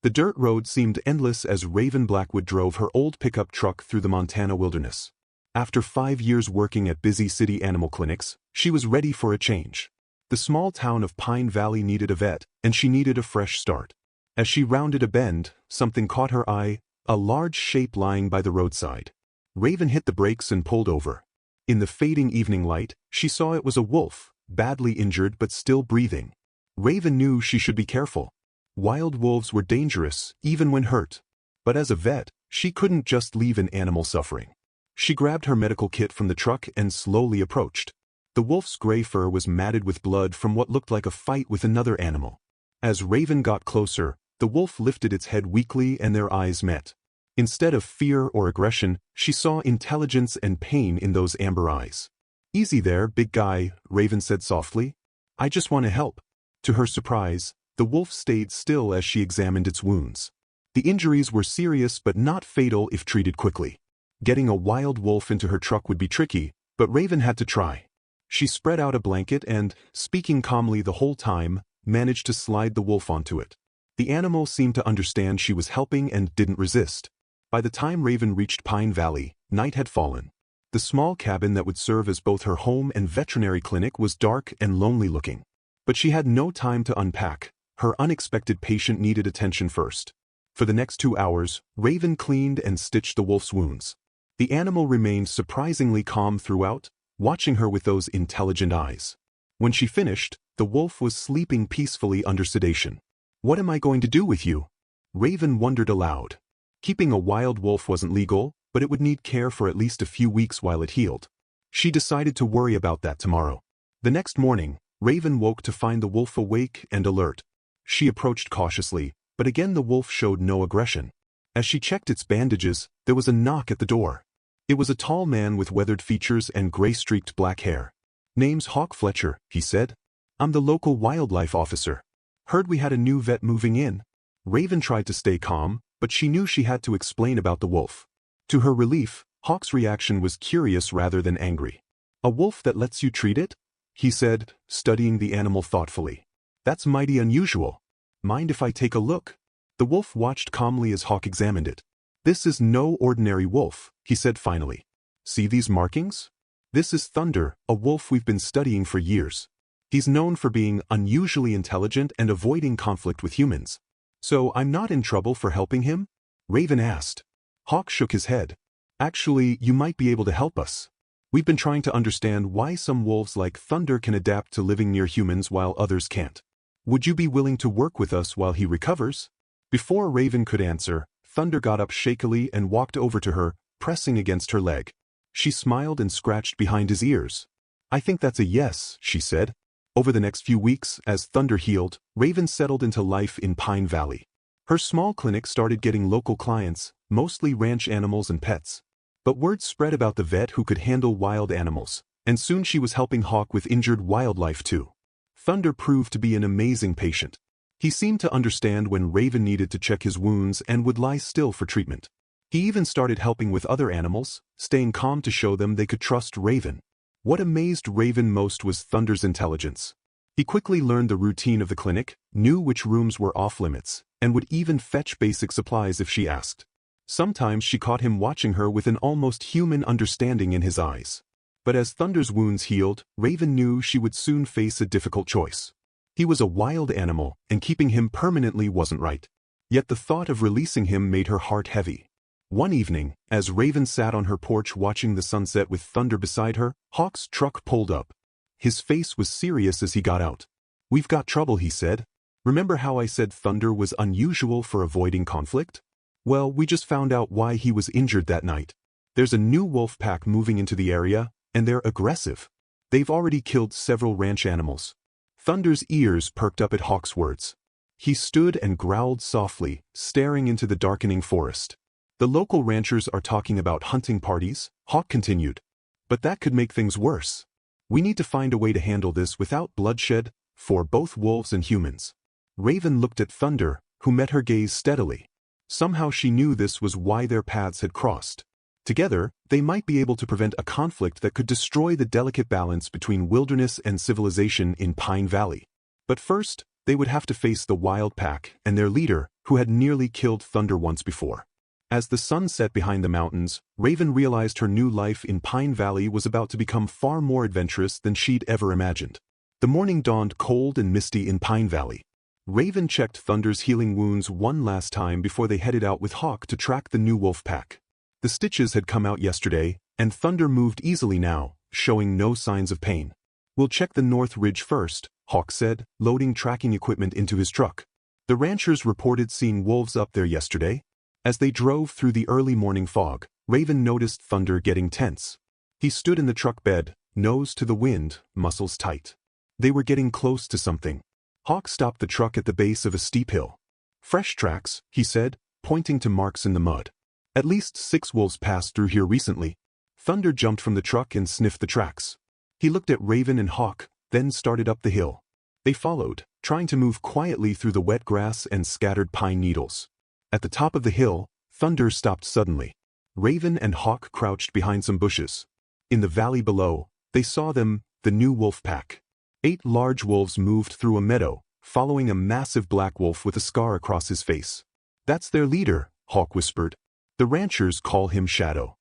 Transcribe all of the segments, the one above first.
The dirt road seemed endless as Raven Blackwood drove her old pickup truck through the Montana wilderness. After 5 years working at busy city animal clinics, she was ready for a change. The small town of Pine Valley needed a vet, and she needed a fresh start. As she rounded a bend, something caught her eye, a large shape lying by the roadside. Raven hit the brakes and pulled over. In the fading evening light, she saw it was a wolf, badly injured but still breathing. Raven knew she should be careful. Wild wolves were dangerous, even when hurt. But as a vet, she couldn't just leave an animal suffering. She grabbed her medical kit from the truck and slowly approached. The wolf's gray fur was matted with blood from what looked like a fight with another animal. As Raven got closer, the wolf lifted its head weakly and their eyes met. Instead of fear or aggression, she saw intelligence and pain in those amber eyes. "Easy there, big guy," Raven said softly. "I just want to help." To her surprise, the wolf stayed still as she examined its wounds. The injuries were serious but not fatal if treated quickly. Getting a wild wolf into her truck would be tricky, but Raven had to try. She spread out a blanket and, speaking calmly the whole time, managed to slide the wolf onto it. The animal seemed to understand she was helping and didn't resist. By the time Raven reached Pine Valley, night had fallen. The small cabin that would serve as both her home and veterinary clinic was dark and lonely looking. But she had no time to unpack. Her unexpected patient needed attention first. For the next 2 hours, Raven cleaned and stitched the wolf's wounds. The animal remained surprisingly calm throughout, watching her with those intelligent eyes. When she finished, the wolf was sleeping peacefully under sedation. "What am I going to do with you?" Raven wondered aloud. Keeping a wild wolf wasn't legal, but it would need care for at least a few weeks while it healed. She decided to worry about that tomorrow. The next morning, Raven woke to find the wolf awake and alert. She approached cautiously, but again the wolf showed no aggression. As she checked its bandages, there was a knock at the door. It was a tall man with weathered features and gray-streaked black hair. "Name's Hawk Fletcher," he said. "I'm the local wildlife officer. Heard we had a new vet moving in." Raven tried to stay calm, but she knew she had to explain about the wolf. To her relief, Hawk's reaction was curious rather than angry. "A wolf that lets you treat it?" he said, studying the animal thoughtfully. "That's mighty unusual. Mind if I take a look?" The wolf watched calmly as Hawk examined it. "This is no ordinary wolf," he said finally. "See these markings? This is Thunder, a wolf we've been studying for years. He's known for being unusually intelligent and avoiding conflict with humans. So I'm not in trouble for helping him?" Raven asked. Hawk shook his head. "Actually, you might be able to help us. We've been trying to understand why some wolves like Thunder can adapt to living near humans while others can't. Would you be willing to work with us while he recovers?" Before Raven could answer, Thunder got up shakily and walked over to her, pressing against her leg. She smiled and scratched behind his ears. "I think that's a yes," she said. Over the next few weeks, as Thunder healed, Raven settled into life in Pine Valley. Her small clinic started getting local clients, mostly ranch animals and pets. But word spread about the vet who could handle wild animals, and soon she was helping Hawk with injured wildlife too. Thunder proved to be an amazing patient. He seemed to understand when Raven needed to check his wounds and would lie still for treatment. He even started helping with other animals, staying calm to show them they could trust Raven. What amazed Raven most was Thunder's intelligence. He quickly learned the routine of the clinic, knew which rooms were off-limits, and would even fetch basic supplies if she asked. Sometimes she caught him watching her with an almost human understanding in his eyes. But as Thunder's wounds healed, Raven knew she would soon face a difficult choice. He was a wild animal, and keeping him permanently wasn't right. Yet the thought of releasing him made her heart heavy. One evening, as Raven sat on her porch watching the sunset with Thunder beside her, Hawk's truck pulled up. His face was serious as he got out. "We've got trouble," he said. "Remember how I said Thunder was unusual for avoiding conflict? Well, we just found out why he was injured that night. There's a new wolf pack moving into the area, and they're aggressive. They've already killed several ranch animals." Thunder's ears perked up at Hawk's words. He stood and growled softly, staring into the darkening forest. "The local ranchers are talking about hunting parties," Hawk continued. "But that could make things worse. We need to find a way to handle this without bloodshed, for both wolves and humans." Raven looked at Thunder, who met her gaze steadily. Somehow she knew this was why their paths had crossed. Together, they might be able to prevent a conflict that could destroy the delicate balance between wilderness and civilization in Pine Valley. But first, They would have to face the wild pack and their leader, who had nearly killed Thunder once before. As the sun set behind the mountains, Raven realized her new life in Pine Valley was about to become far more adventurous than she'd ever imagined. The morning dawned cold and misty in Pine Valley. Raven checked Thunder's healing wounds one last time before they headed out with Hawk to track the new wolf pack. The stitches had come out yesterday, and Thunder moved easily now, showing no signs of pain. "We'll check the North Ridge first," Hawk said, loading tracking equipment into his truck. The ranchers reported seeing wolves up there yesterday. As they drove through the early morning fog, Raven noticed Thunder getting tense. He stood in the truck bed, nose to the wind, muscles tight. They were getting close to something. Hawk stopped the truck at the base of a steep hill. "Fresh tracks," he said, pointing to marks in the mud. "At least 6 wolves passed through here recently." Thunder jumped from the truck and sniffed the tracks. He looked at Raven and Hawk, then started up the hill. They followed, trying to move quietly through the wet grass and scattered pine needles. At the top of the hill, Thunder stopped suddenly. Raven and Hawk crouched behind some bushes. In the valley below, they saw them, the new wolf pack. 8 large wolves moved through a meadow, following a massive black wolf with a scar across his face. "That's their leader," Hawk whispered. "The ranchers call him Shadow.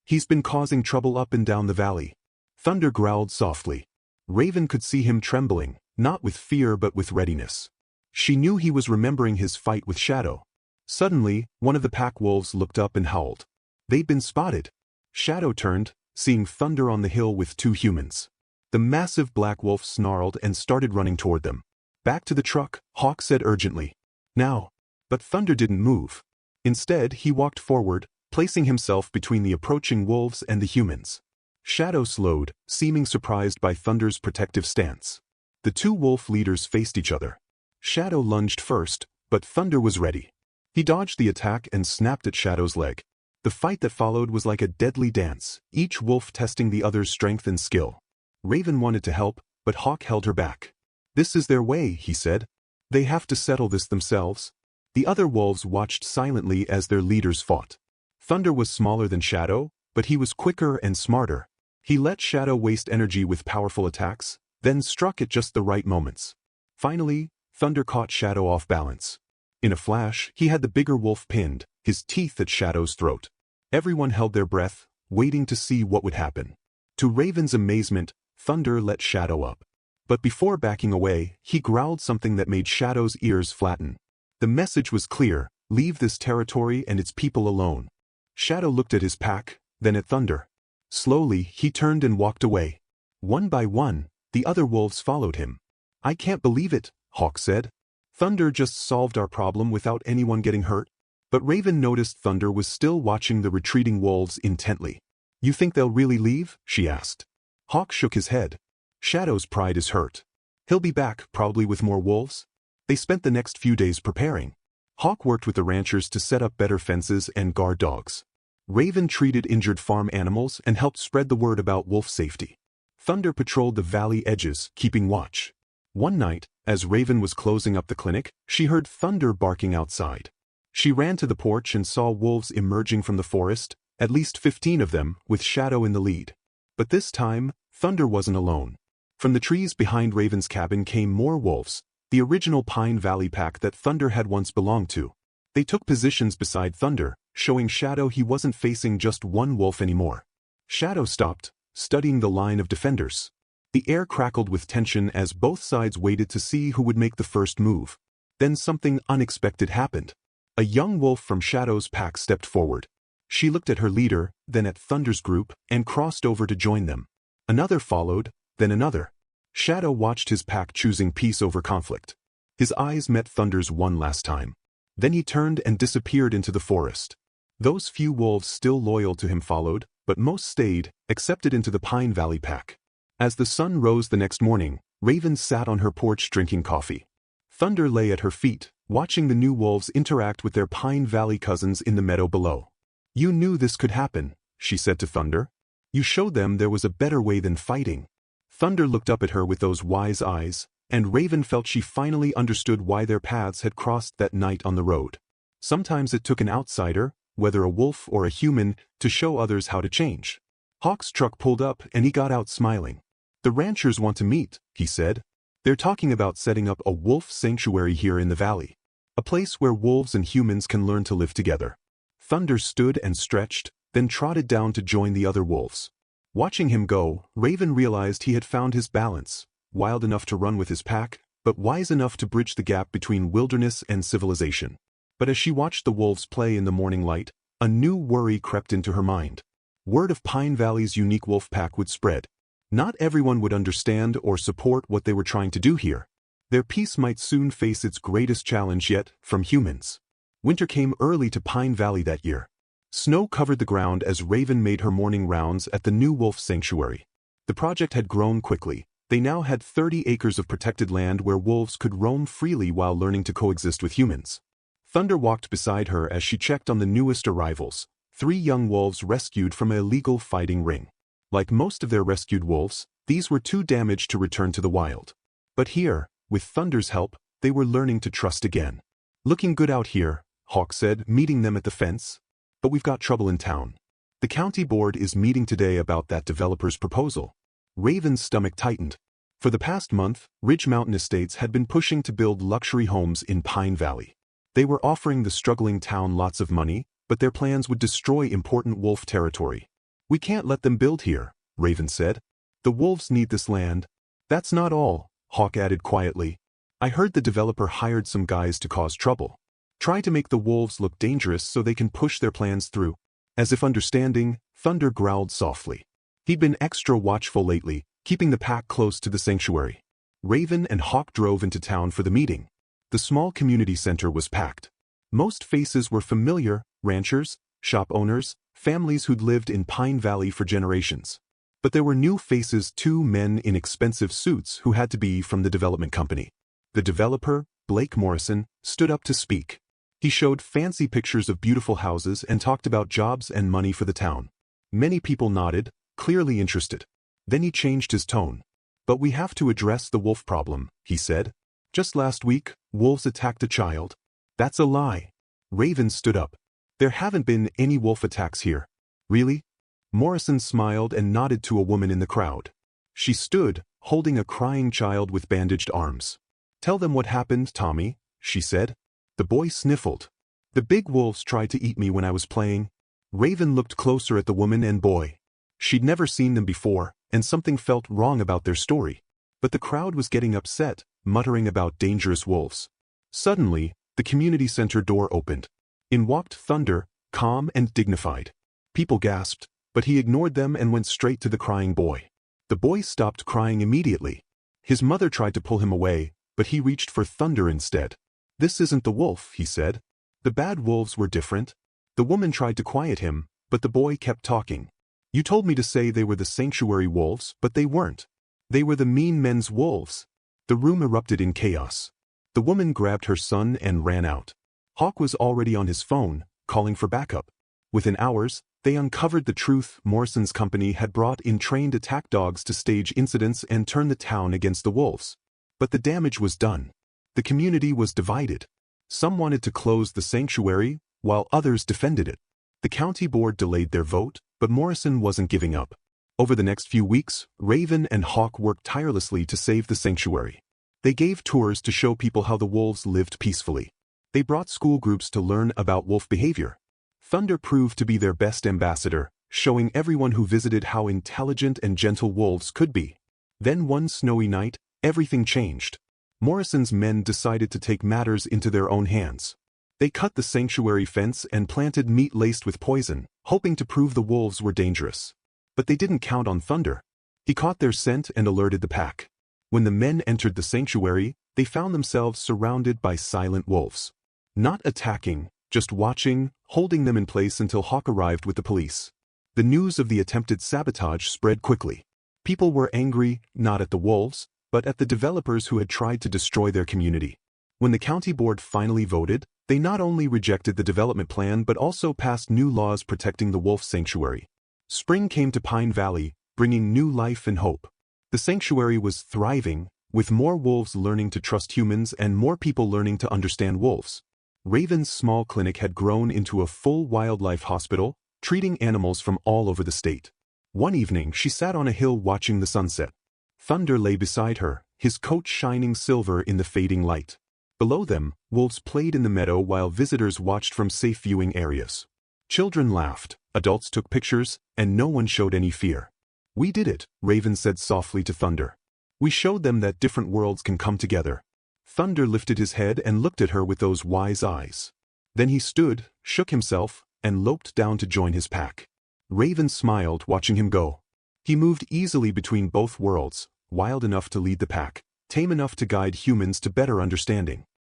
He's been causing trouble up and down the valley." Thunder growled softly. Raven could see him trembling, not with fear but with readiness. She knew he was remembering his fight with Shadow. Suddenly, one of the pack wolves looked up and howled. They'd been spotted. Shadow turned, seeing Thunder on the hill with 2 humans. The massive black wolf snarled and started running toward them. "Back to the truck," Hawk said urgently. "Now." But Thunder didn't move. Instead, he walked forward, placing himself between the approaching wolves and the humans. Shadow slowed, seeming surprised by Thunder's protective stance. The 2 wolf leaders faced each other. Shadow lunged first, but Thunder was ready. He dodged the attack and snapped at Shadow's leg. The fight that followed was like a deadly dance, each wolf testing the other's strength and skill. Raven wanted to help, but Hawk held her back. "This is their way," he said. "They have to settle this themselves." The other wolves watched silently as their leaders fought. Thunder was smaller than Shadow, but he was quicker and smarter. He let Shadow waste energy with powerful attacks, then struck at just the right moments. Finally, Thunder caught Shadow off balance. In a flash, he had the bigger wolf pinned, his teeth at Shadow's throat. Everyone held their breath, waiting to see what would happen. To Raven's amazement, Thunder let Shadow up. But before backing away, he growled something that made Shadow's ears flatten. The message was clear: leave this territory and its people alone. Shadow looked at his pack, then at Thunder. Slowly, he turned and walked away. One by one, the other wolves followed him. "I can't believe it," Hawk said. "Thunder just solved our problem without anyone getting hurt." But Raven noticed Thunder was still watching the retreating wolves intently. "You think they'll really leave?" she asked. Hawk shook his head. "Shadow's pride is hurt. He'll be back, probably with more wolves." They spent the next few days preparing. Hawk worked with the ranchers to set up better fences and guard dogs. Raven treated injured farm animals and helped spread the word about wolf safety. Thunder patrolled the valley edges, keeping watch. One night, as Raven was closing up the clinic, she heard Thunder barking outside. She ran to the porch and saw wolves emerging from the forest, at least 15 of them, with Shadow in the lead. But this time, Thunder wasn't alone. From the trees behind Raven's cabin came more wolves, the original Pine Valley pack that Thunder had once belonged to. They took positions beside Thunder, showing Shadow he wasn't facing just one wolf anymore. Shadow stopped, studying the line of defenders. The air crackled with tension as both sides waited to see who would make the first move. Then something unexpected happened. A young wolf from Shadow's pack stepped forward. She looked at her leader, then at Thunder's group, and crossed over to join them. Another followed, then another. Shadow watched his pack choosing peace over conflict. His eyes met Thunder's one last time. Then he turned and disappeared into the forest. Those few wolves still loyal to him followed, but most stayed, accepted into the Pine Valley pack. As the sun rose the next morning, Raven sat on her porch drinking coffee. Thunder lay at her feet, watching the new wolves interact with their Pine Valley cousins in the meadow below. "You knew this could happen," she said to Thunder. "You showed them there was a better way than fighting." Thunder looked up at her with those wise eyes, and Raven felt she finally understood why their paths had crossed that night on the road. Sometimes it took an outsider, whether a wolf or a human, to show others how to change. Hawk's truck pulled up and he got out smiling. "The ranchers want to meet," he said. They're talking about setting up a wolf sanctuary here in the valley. A place where wolves and humans can learn to live together. Thunder stood and stretched, then trotted down to join the other wolves. Watching him go, Raven realized he had found his balance, wild enough to run with his pack, but wise enough to bridge the gap between wilderness and civilization. But as she watched the wolves play in the morning light, a new worry crept into her mind. Word of Pine Valley's unique wolf pack would spread. Not everyone would understand or support what they were trying to do here. Their peace might soon face its greatest challenge yet, from humans. Winter came early to Pine Valley that year. Snow covered the ground as Raven made her morning rounds at the new wolf sanctuary. The project had grown quickly. They now had 30 acres of protected land where wolves could roam freely while learning to coexist with humans. Thunder walked beside her as she checked on the newest arrivals, 3 young wolves rescued from an illegal fighting ring. Like most of their rescued wolves, these were too damaged to return to the wild. But here, with Thunder's help, they were learning to trust again. "Looking good out here," Hawk said, meeting them at the fence. "But we've got trouble in town. The county board is meeting today about that developer's proposal." Raven's stomach tightened. For the past month, Ridge Mountain Estates had been pushing to build luxury homes in Pine Valley. They were offering the struggling town lots of money, but their plans would destroy important wolf territory. "We can't let them build here," Raven said. "The wolves need this land." "That's not all," Hawk added quietly. "I heard the developer hired some guys to cause trouble. Try to make the wolves look dangerous so they can push their plans through." As if understanding, Thunder growled softly. He'd been extra watchful lately, keeping the pack close to the sanctuary. Raven and Hawk drove into town for the meeting. The small community center was packed. Most faces were familiar: ranchers, shop owners, families who'd lived in Pine Valley for generations. But there were new faces: 2 men in expensive suits who had to be from the development company. The developer, Blake Morrison, stood up to speak. He showed fancy pictures of beautiful houses and talked about jobs and money for the town. Many people nodded, clearly interested. Then he changed his tone. "But we have to address the wolf problem," he said. "Just last week, wolves attacked a child." "That's a lie." Raven stood up. "There haven't been any wolf attacks here." "Really?" Morrison smiled and nodded to a woman in the crowd. She stood, holding a crying child with bandaged arms. "Tell them what happened, Tommy," she said. The boy sniffled. "The big wolves tried to eat me when I was playing." Raven looked closer at the woman and boy. She'd never seen them before, and something felt wrong about their story. But the crowd was getting upset, muttering about dangerous wolves. Suddenly, the community center door opened. In walked Thunder, calm and dignified. People gasped, but he ignored them and went straight to the crying boy. The boy stopped crying immediately. His mother tried to pull him away, but he reached for Thunder instead. "This isn't the wolf," he said. "The bad wolves were different." The woman tried to quiet him, but the boy kept talking. "You told me to say they were the sanctuary wolves, but they weren't. They were the mean men's wolves." The room erupted in chaos. The woman grabbed her son and ran out. Hawk was already on his phone, calling for backup. Within hours, they uncovered the truth. Morrison's company had brought in trained attack dogs to stage incidents and turn the town against the wolves. But the damage was done. The community was divided. Some wanted to close the sanctuary, while others defended it. The county board delayed their vote, but Morrison wasn't giving up. Over the next few weeks, Raven and Hawk worked tirelessly to save the sanctuary. They gave tours to show people how the wolves lived peacefully. They brought school groups to learn about wolf behavior. Thunder proved to be their best ambassador, showing everyone who visited how intelligent and gentle wolves could be. Then one snowy night, everything changed. Morrison's men decided to take matters into their own hands. They cut the sanctuary fence and planted meat laced with poison, hoping to prove the wolves were dangerous. But they didn't count on Thunder. He caught their scent and alerted the pack. When the men entered the sanctuary, they found themselves surrounded by silent wolves. Not attacking, just watching, holding them in place until Hawk arrived with the police. The news of the attempted sabotage spread quickly. People were angry, not at the wolves, but at the developers who had tried to destroy their community. When the county board finally voted, they not only rejected the development plan but also passed new laws protecting the wolf sanctuary. Spring came to Pine Valley, bringing new life and hope. The sanctuary was thriving, with more wolves learning to trust humans and more people learning to understand wolves. Raven's small clinic had grown into a full wildlife hospital, treating animals from all over the state. One evening she sat on a hill watching the sunset. Thunder lay beside her, his coat shining silver in the fading light. Below them, wolves played in the meadow while visitors watched from safe viewing areas. Children laughed, adults took pictures, and no one showed any fear. "We did it," Raven said softly to Thunder. "We showed them that different worlds can come together." Thunder lifted his head and looked at her with those wise eyes. Then he stood, shook himself, and loped down to join his pack. Raven smiled, watching him go. He moved easily between both worlds, wild enough to lead the pack, tame enough to guide humans to better understanding.